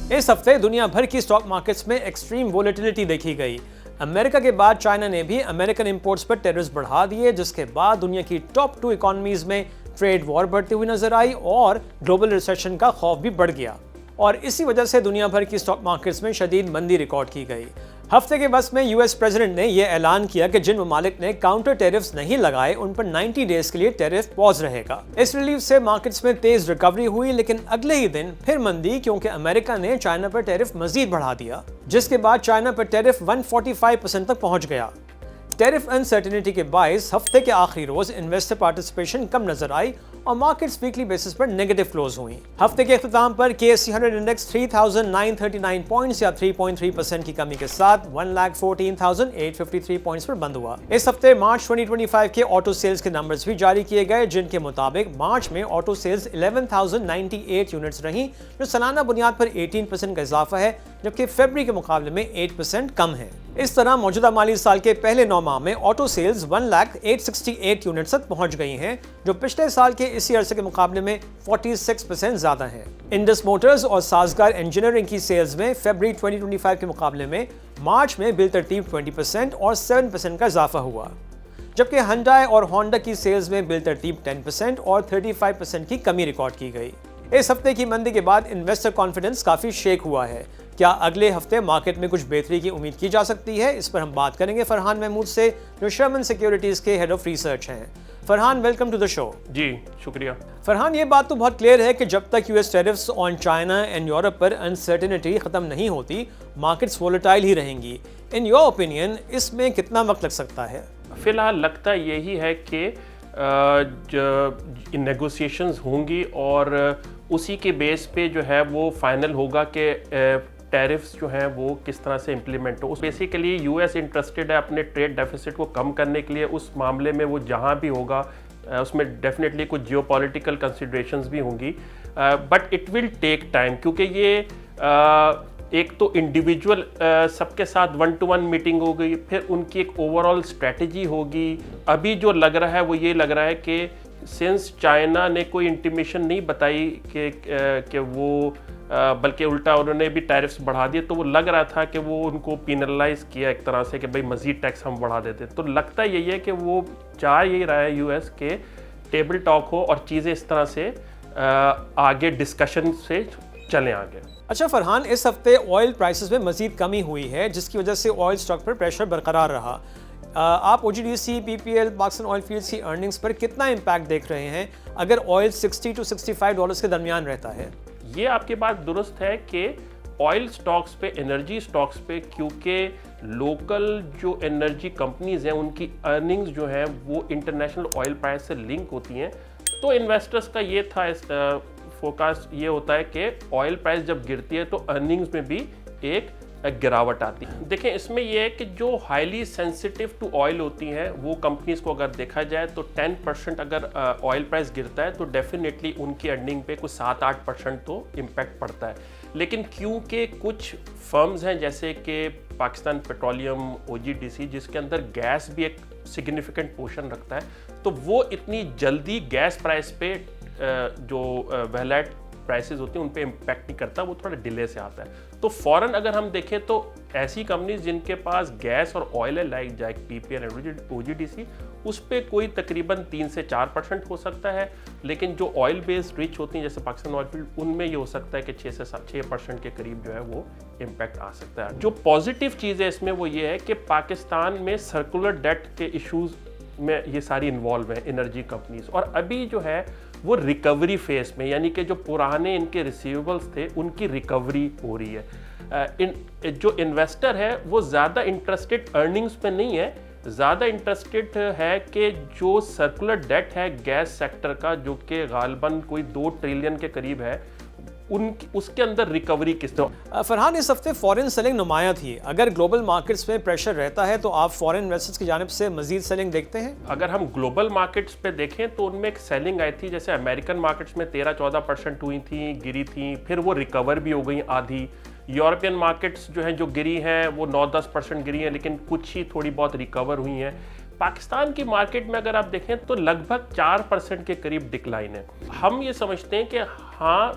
इस हफ्ते दुनिया भर की स्टॉक मार्केट्स में एक्सट्रीम वोलेटिलिटी देखी गई। अमेरिका के बाद चाइना ने भी अमेरिकन इंपोर्ट्स पर टैरिफ्स बढ़ा दिए, जिसके बाद दुनिया की टॉप 2 इकोनॉमीज में ट्रेड वॉर बढ़ती हुई नजर आई और ग्लोबल रिसेशन का खौफ भी बढ़ गया। और इसी वजह से दुनिया भर की स्टॉक मार्केट्स में शदीद मंदी रिकॉर्ड की गई। हफ्ते के बस में यूएस प्रेसिडेंट ने यह ऐलान किया कि जिन ममालिक ने काउंटर टैरिफ्स नहीं लगाए उन पर 90 डेज के लिए टैरिफ पॉज रहेगा। इस रिलीफ से मार्केट्स में तेज रिकवरी हुई, लेकिन अगले ही दिन फिर मंदी, क्योंकि अमेरिका ने चाइना पर टैरिफ मजीद बढ़ा दिया, जिसके बाद चाइना पर टैरिफ 145% तक पहुंच गया। टैरिफ अनसर्टेनिटी के बायस हफ्ते के आखिरी रोज इन्वेस्टर पार्टिसिपेशन कम नजर आई और मार्केट्स वीकली बेसिस पर नेगेटिव फ्लोज हुई। हफ्ते के इख्तिताम पर KSE 100 इंडेक्स 3,939 पॉइंट्स या 3.3% की कमी के साथ 1,14,853 पॉइंट्स पर बंद हुआ। इस हफ्ते मार्च 2025 के ऑटो सेल्स के नंबर्स भी जारी किए गए, जिनके मुताबिक मार्च में ऑटो सेल्स 11,098 यूनिट्स रही, जो सालाना बुनियाद पर 18% का इजाफा है, जबकि फरवरी के मुकाबले में 8% कम है। इस तरह मौजूदा माली साल के पहले 9 माह में ऑटो सेल्स 1,0868 यूनिट्स तक पहुंच गई हैं, जो पिछले साल के इसी अरसे के मुकाबले में 46% ज्यादा है। इंडस मोटर्स और साजगार इंजीनियरिंग की सेल्स में फरवरी 2025 के मुकाबले में मार्च में बिलतरतीब 20% और 7% का इजाफा हुआ, जबकि हंडाई और होंडा की सेल्स में बिलतरतीब 10% और 35% की कमी रिकॉर्ड की गई। इस हफ्ते की मंदी के बाद इन्वेस्टर कॉन्फिडेंस काफी शेक हुआ है। क्या अगले हफ्ते मार्केट में कुछ बेहतरी की उम्मीद की जा सकती है? इस पर हम बात करेंगे फरहान महमूद से, जो शर्मन सिक्योरिटीज के हेड ऑफ रिसर्च हैं। Farhan, welcome to the show. जी शुक्रिया। फरहान, ये बात तो बहुत क्लियर है कि जब तक US tariffs on China and Europe पर अनसर्टेनिटी खत्म नहीं होती, मार्केट्स वोलेटाइल ही रहेंगी। इन योर ओपिनियन इसमें कितना वक्त लग सकता है? फिलहाल लगता यही है कि नेगोशिएशंस होंगी और उसी के बेस पे जो है वो फाइनल होगा कि टैरिफ्स जो हैं वो किस तरह से इम्प्लीमेंट हो। बेसिकली यूएस इंटरेस्टेड है अपने ट्रेड डेफिसिट को कम करने के लिए। उस मामले में वो जहाँ भी होगा उसमें डेफिनेटली कुछ जियोपॉलिटिकल कंसिडरेशंस भी होंगी, but it will take time, क्योंकि ये एक तो इंडिविजुअल सबके साथ 1-to-1 मीटिंग हो गई, फिर उनकी एक ओवरऑल स्ट्रेटजी होगी। अभी जो लग रहा है वो ये लग रहा है कि सिंस चाइना ने कोई इंटीमेशन नहीं बताई कि वो बल्कि उल्टा उन्होंने भी टैरिफ्स बढ़ा दिए, तो वो लग रहा था कि वो उनको पिनलाइज किया एक तरह से कि भाई मज़ीद टैक्स हम बढ़ा देते। तो लगता यही है कि वो चाह यही रहा है यूएस के टेबल टॉक हो और चीज़ें इस तरह से आगे डिस्कशन से चलें आगे। अच्छा फरहान, इस हफ्ते ऑयल प्राइसेस में मजीद कमी हुई है, जिसकी वजह से ऑयल स्टॉक पर प्रेशर बरकरार रहा। आप OGDC, PPL, Pakistan oil fields की अर्निंग्स पर कितना इम्पैक्ट देख रहे हैं अगर ऑयल $60 to $65 के दरमियान रहता है? ये आपकी बात दुरुस्त है कि ऑयल स्टॉक्स पे, एनर्जी स्टॉक्स पे, क्योंकि लोकल जो एनर्जी कंपनीज हैं उनकी अर्निंग्स जो हैं वो इंटरनेशनल ऑयल प्राइस से लिंक होती हैं। तो इन्वेस्टर्स का ये था फोरकास्ट ये होता है कि ऑयल प्राइस जब गिरती है तो अर्निंग्स में भी एक गिरावट आती है। देखें, इसमें यह है कि जो हाईली सेंसिटिव टू ऑयल होती हैं वो कंपनीज को अगर देखा जाए तो 10% अगर ऑयल प्राइस गिरता है तो डेफिनेटली उनकी अर्निंग पे कुछ 7-8% तो इम्पैक्ट पड़ता है। लेकिन क्योंकि कुछ फर्म्स हैं जैसे कि पाकिस्तान पेट्रोलियम, OGDC, जिसके अंदर गैस भी एक सिग्निफिकेंट पोर्शन रखता है, तो वो इतनी जल्दी गैस प्राइस पे जो वैलेट प्राइसेस होती हैं उन पे इम्पैक्ट नहीं करता, वो थोड़ा डिले से आता है। तो फॉरन अगर हम देखें तो ऐसी कंपनीज जिनके पास गैस और ऑयल है, लाइक जाए PPL एंड OGDC, उस पे कोई तकरीबन 3 से 4% हो सकता है। लेकिन जो ऑयल बेस्ड रिच होती हैं जैसे पाकिस्तान ऑयल फील्ड, उनमें ये हो सकता है कि 6 से 6% के करीब जो है वो इम्पैक्ट आ सकता है। जो पॉजिटिव चीज़ है इसमें वो ये है कि पाकिस्तान में सर्कुलर डेट के इशूज़ में ये सारी इन्वॉल्व हैं एनर्जी कंपनीज, और अभी जो है वो रिकवरी फेस में, यानी कि जो पुराने इनके रिसीवेबल्स थे उनकी रिकवरी हो रही है। जो इन्वेस्टर है वो ज़्यादा इंटरेस्टेड अर्निंग्स पे नहीं है, ज़्यादा इंटरेस्टेड है कि जो सर्कुलर डेट है गैस सेक्टर का, जो कि गालिबन कोई 2 ट्रिलियन के करीब है, उसके अंदर रिकवरी किस तरह। फरहान, इस हफ्ते फॉरेन सेलिंग नुमाया थी। अगर ग्लोबल मार्केट्स में प्रेशर रहता है तो आप फॉरेन इन्वेस्टर्स की जानिब से मजीद सेलिंग देखते हैं? अगर हम ग्लोबल मार्केट्स पे देखें तो उनमें एक सेलिंग आई थी, जैसे अमेरिकन मार्केट्स में 13-14% हुई थी, गिरी थी, फिर वो रिकवर भी हो गई आधी। यूरोपियन मार्केट्स जो हैं जो गिरी हैं वो 9-10% गिरी हैं, लेकिन कुछ ही थोड़ी बहुत रिकवर हुई हैं। पाकिस्तान की मार्केट में अगर आप देखें तो लगभग 4% के करीब डिक्लाइन है। हम ये समझते हैं कि हाँ,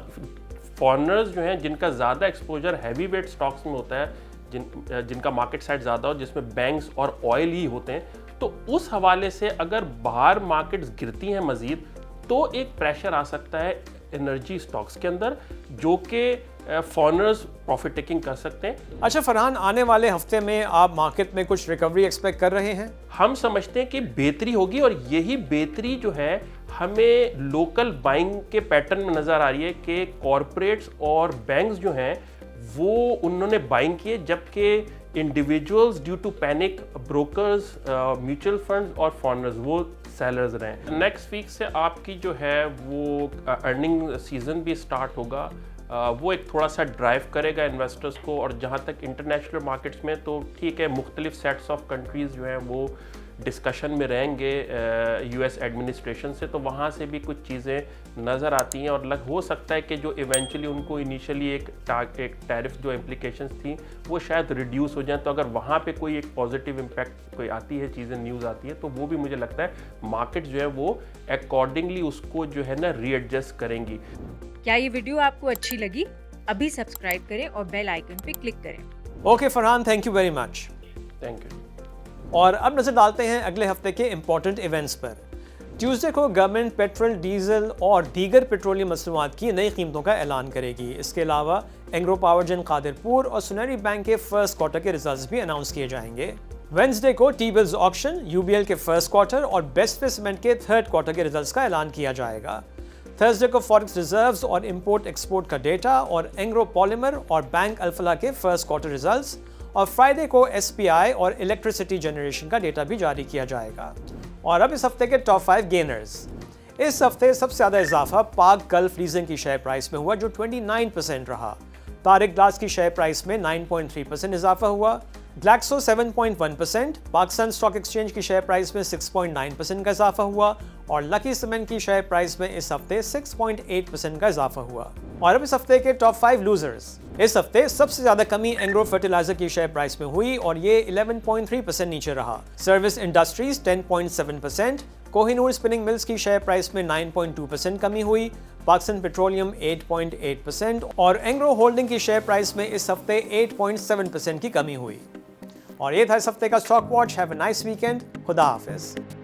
फॉरेनर्स जो हैं जिनका ज़्यादा एक्सपोजर हैवी वेट स्टॉक्स में होता है, जिनका मार्केट साइज ज़्यादा हो, जिसमें बैंक्स और ऑयल ही होते हैं, तो उस हवाले से अगर बाहर मार्केट्स गिरती हैं मज़ीद तो एक प्रेशर आ सकता है एनर्जी स्टॉक्स के अंदर, जो कि फॉरेनर्स प्रॉफिट टेकिंग कर सकते हैं। अच्छा फरहान, आने वाले हफ्ते में आप मार्केट में कुछ रिकवरी एक्सपेक्ट कर रहे हैं? हम समझते हैं कि बेहतरी होगी और यही बेहतरी जो है हमें लोकल बाइंग के पैटर्न में नज़र आ रही है कि कॉरपोरेट्स और बैंक्स जो हैं वो उन्होंने बाइंग किए, जबकि individuals due to panic, brokers, mutual funds और फॉरेनर्स वो सेलर्स रहे। नेक्स्ट वीक से आपकी जो है वो अर्निंग सीजन भी स्टार्ट होगा, वो एक थोड़ा सा ड्राइव करेगा इन्वेस्टर्स को। और जहाँ तक इंटरनेशनल मार्केट्स में तो ठीक है, मुख्तलिफ सेट्स ऑफ कंट्रीज़ जो हैं वो डिस्कशन में रहेंगे यूएस एडमिनिस्ट्रेशन से, तो वहाँ से भी कुछ चीज़ें नज़र आती हैं और हो सकता है कि जो इवेंचुअली उनको इनिशियली एक टैरिफ जो इम्प्लिकेशंस थी वो शायद रिड्यूस हो जाए। तो अगर वहाँ पे कोई एक पॉजिटिव इम्पैक्ट कोई आती है, चीज़ें न्यूज़ आती है, तो वो भी मुझे लगता है मार्केट जो है वो अकॉर्डिंगली उसको जो है ना रीएडजस्ट करेंगी। क्या ये वीडियो आपको अच्छी लगी? अभी सब्सक्राइब करें और बेल आइकन पे क्लिक करें। Okay Farhan, thank you very much. Thank you. और अब नजर डालते हैं अगले हफ्ते के इंपॉर्टेंट इवेंट्स पर। ट्यूसडे को गवर्नमेंट पेट्रोल, डीजल और दीगर पेट्रोलियम मसनूआत की नई कीमतों का ऐलान करेगी। इसके अलावा एंग्रो पावर जेन कादिरपुर और सुनहरी बैंक के फर्स्ट क्वार्टर के रिजल्ट्स भी अनाउंस किए जाएंगे। वेंसडे को टी बिल्स ऑक्शन, यूबीएल के फर्स्ट क्वार्टर और बेस्ट पे सीमेंट के थर्ड क्वार्टर के रिजल्ट्स का ऐलान किया जाएगा। थर्सडे को फॉरेक्स रिजर्व्स और इंपोर्ट एक्सपोर्ट का डेटा और एंग्रो पॉलीमर और बैंक अल्फला के फर्स्ट क्वार्टर रिजल्ट्स, और फ्राइडे को एसपीआई और इलेक्ट्रिसिटी जनरेशन का डेटा भी जारी किया जाएगा। और अब इस हफ्ते के टॉप 5 गेनर्स। इस हफ्ते सबसे ज़्यादा इजाफा पाक गल्फ लीजिंग की शेयर प्राइस में हुआ, जो 29% रहा। तारिक ग्लास की शेयर प्राइस में 9.3% इजाफा हुआ। ग्लैक्सो 7.1%, पाकिस्तान स्टॉक एक्सचेंज की शेयर प्राइस में 6.9% का इजाफा हुआ और लकी सीमेंट की शेयर प्राइस में इस हफ्ते 6.8% का इजाफा हुआ। और अब इस हफ्ते के टॉप 5 लूजर्स। इस हफ्ते सबसे ज्यादा कमी एंग्रो फर्टिलाइजर की शेयर प्राइस में हुई और ये 11.3% नीचे रहा। Service industries 10.7%, Kohinoor spinning mills की शेयर प्राइस में 9.2% कमी हुई। पाकिस्तान पेट्रोलियम 8.8% और एंग्रो होल्डिंग की शेयर प्राइस में इस हफ्ते 8.7% की कमी हुई। और ये था इस हफ्ते का stock watch. Have a nice weekend. खुदा हाफिज।